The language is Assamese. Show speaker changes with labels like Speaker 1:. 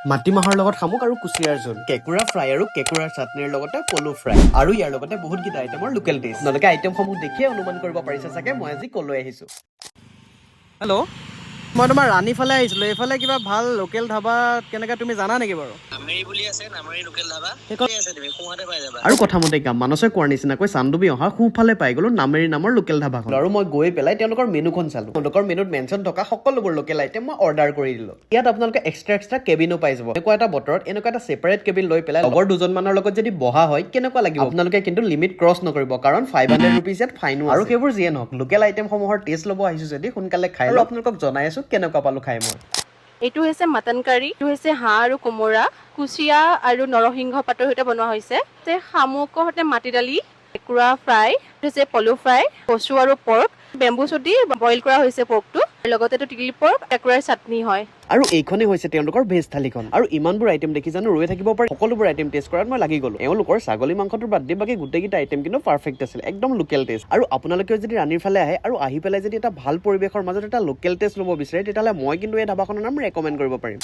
Speaker 1: মাটিমাহৰ লগত শামুক আৰু কুচিয়াৰ জোল, কেঁকুৰা ফ্ৰাই আৰু কেঁকুৰাৰ চাটনিৰ লগতে পলু ফ্ৰাই আৰু ইয়াৰ লগতে বহুতকেইটা আইটেমৰ লোকেল ডিছ। আপোনালোকে আইটেমসমূহ দেখিয়ে অনুমান কৰিব পাৰিছে চাগে মই আজি কলৈ আহিছো।
Speaker 2: হেল্ল', মই তোমাৰ ৰাণী ফালে আহিছিলোঁ। এইফালে কিবা ভাল লোকেল ধাবা কেনেকৈ তুমি জানা নেকি বাৰু?
Speaker 3: নামেৰি বুলি আছে, নামেৰি লোকেল ধাবা সেইখন আছে, তুমি সোঁহাতে পাই যাবা।
Speaker 1: আৰু কথামতে কাম মানসে কোৱাৰ নিচিনাকৈ চান্দুবি অহা সোঁফালে পাই গলো নামেৰি নামৰ লোকেল ধাবাখন। আৰু মই গৈ পেলাই তেওঁলোকৰ মেনুখন চালো। তেওঁলোকৰ মেনুত মেনশ্যন থকা সকলোবোৰ লোকেল আইটেম মই অৰ্ডাৰ কৰি দিলো। ইয়াত আপোনালোকে এক্সট্ৰা কেবিনো পাই যাব। এনেকুৱা এটা বতৰত এনেকুৱা এটা ছেপাৰেট কেবিন লৈ পেলাই লগৰ দুজনমানৰ লগত যদি বহা হয় কেনেকুৱা লাগিব। আপোনালোকে কিন্তু লিমিট ক্ৰছ নকৰিব, কাৰণ 500 ৰুপিজ ইয়াত ফাইনো আছে। আৰু সেইবোৰ যিয়ে নহওক লোকেল আইটেমসমূহৰ টেষ্ট ল'ব আহিছো যদি সোনকালে খাই আৰু আপোনালোকক জনাই আছো কেনেকুৱা পালো খাই মই।
Speaker 4: এইটো হৈছে মাটন কাৰী, এইটো হৈছে হাঁহ আৰু কোমোৰা, কুচিয়া আৰু নৰসিংহ পাতৰ সৈতে বনোৱা হৈছে। শামুকৰ সৈতে মাটি দালি, কেঁকুৰা ফ্ৰাই, এইটো হৈছে পলু ফ্ৰাই, কচু আৰু পৰ্ক, বেম্বু চুট দি বইল কৰা হৈছে পৰ্কটো, লগতে এইটো টিকলি পৰ্ক, কেঁকুৰাৰ চাটনি হয়।
Speaker 1: আৰু এইখনেই হৈছে তেওঁলোকৰ ভেজ থালিখন। আৰু ইমানবোৰ আইটেম দেখি জানো ৰৈ থাকিব পাৰে। সকলোবোৰ আইটেম টেষ্ট কৰাত মই লাগি গলো। এওঁলোকৰ ছাগলী মাংসটোৰ বাদ দি বাকী গোটেইকেইটা আইটেম কিন্তু পাৰফেক্ট আছিল, একদম লোকেল টেষ্ট। আৰু আপোনালোকেও যদি ৰাণীৰ ফালে আহে আৰু আহি পেলাই যদি এটা ভাল পৰিৱেশৰ মাজত এটা লোকেল টেষ্ট ল'ব বিচাৰে তেতিয়াহ'লে মই কিন্তু এই ধাবাখনৰ নাম ৰেকমেণ্ড কৰিব পাৰিম।